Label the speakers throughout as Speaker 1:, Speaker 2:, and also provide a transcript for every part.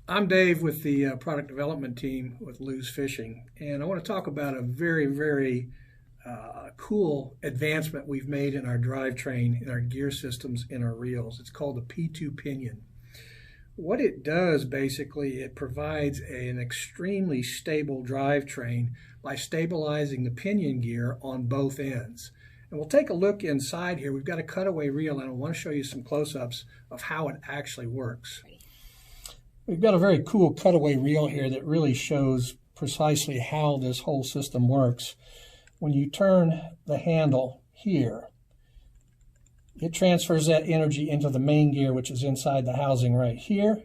Speaker 1: I'm Dave with the product development team with Lew's Fishing, and I want to talk about a very cool advancement we've made in our drivetrain, in our gear systems, in our reels. It's called the P2 Pinion. What it does, basically, it provides an extremely stable drivetrain by stabilizing the pinion gear on both ends. And we'll take a look inside here. We've got a cutaway reel, and I want to show you some close-ups of how it actually works. We've got a very cool cutaway reel here that really shows precisely how this whole system works. When you turn the handle here, it transfers that energy into the main gear, which is inside the housing right here,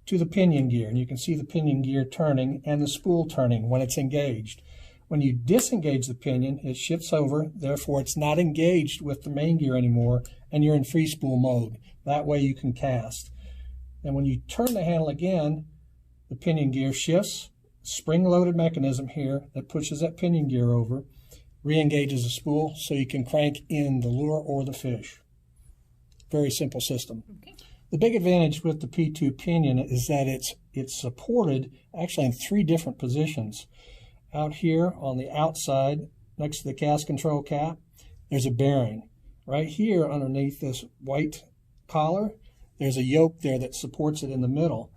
Speaker 1: to the pinion gear. And you can see the pinion gear turning and the spool turning when it's engaged. When you disengage the pinion, it shifts over, therefore it's not engaged with the main gear anymore, and you're in free spool mode. That way you can cast. And when you turn the handle again, the pinion gear shifts, spring-loaded mechanism here that pushes that pinion gear over, re-engages the spool so you can crank in the lure or the fish. Very simple system. Okay. The big advantage with the P2 Pinion is that it's supported actually in 3 different positions. Out here on the outside, next to the cast control cap, there's a bearing. Right here underneath this white collar, there's a yoke there that supports it in the middle.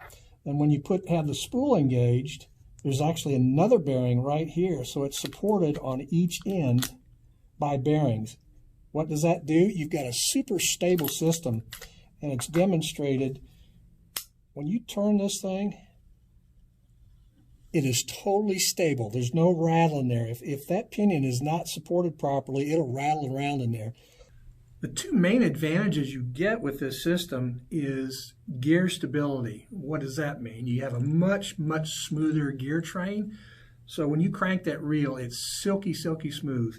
Speaker 1: And when you have the spool engaged, there's actually another bearing right here, so it's supported on each end by bearings. What does that do? You've got a super stable system, and it's demonstrated when you turn this thing, it is totally stable. There's no rattle in there. If that pinion is not supported properly, it'll rattle around in there. The 2 main advantages you get with this system is gear stability. What does that mean? You have a much smoother gear train. So when you crank that reel, it's silky smooth.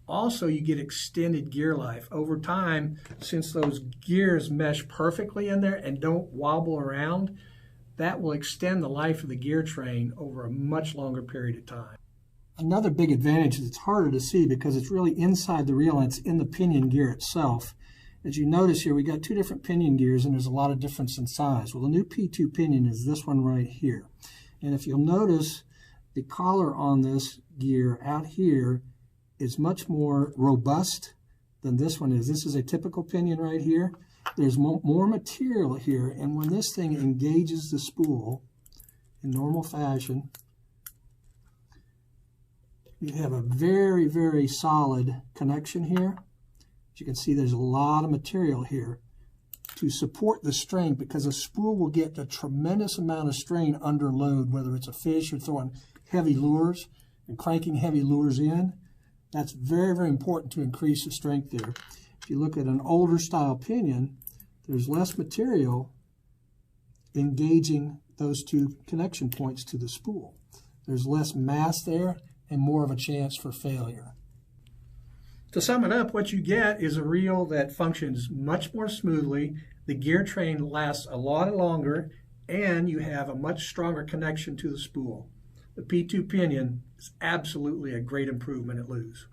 Speaker 1: Also, you get extended gear life. Over time, since those gears mesh perfectly in there and don't wobble around, that will extend the life of the gear train over a much longer period of time. Another big advantage is it's harder to see because it's really inside the reel and it's in the pinion gear itself. As you notice here, we got 2 different pinion gears and there's a lot of difference in size. Well, the new P2 Pinion is this one right here. And if you'll notice, the collar on this gear out here is much more robust than this one is. This is a typical pinion right here. There's more material here, and when this thing engages the spool in normal fashion, you have a very solid connection here. As you can see, there's a lot of material here to support the strain, because a spool will get a tremendous amount of strain under load, whether it's a fish or throwing heavy lures and cranking heavy lures in. That's very important to increase the strength there. If you look at an older style pinion, there's less material engaging those 2 connection points to the spool. There's less mass there and more of a chance for failure. To sum it up, what you get is a reel that functions much more smoothly, the gear train lasts a lot longer, and you have a much stronger connection to the spool. The P2 Pinion is absolutely a great improvement at Lew's.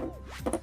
Speaker 1: you.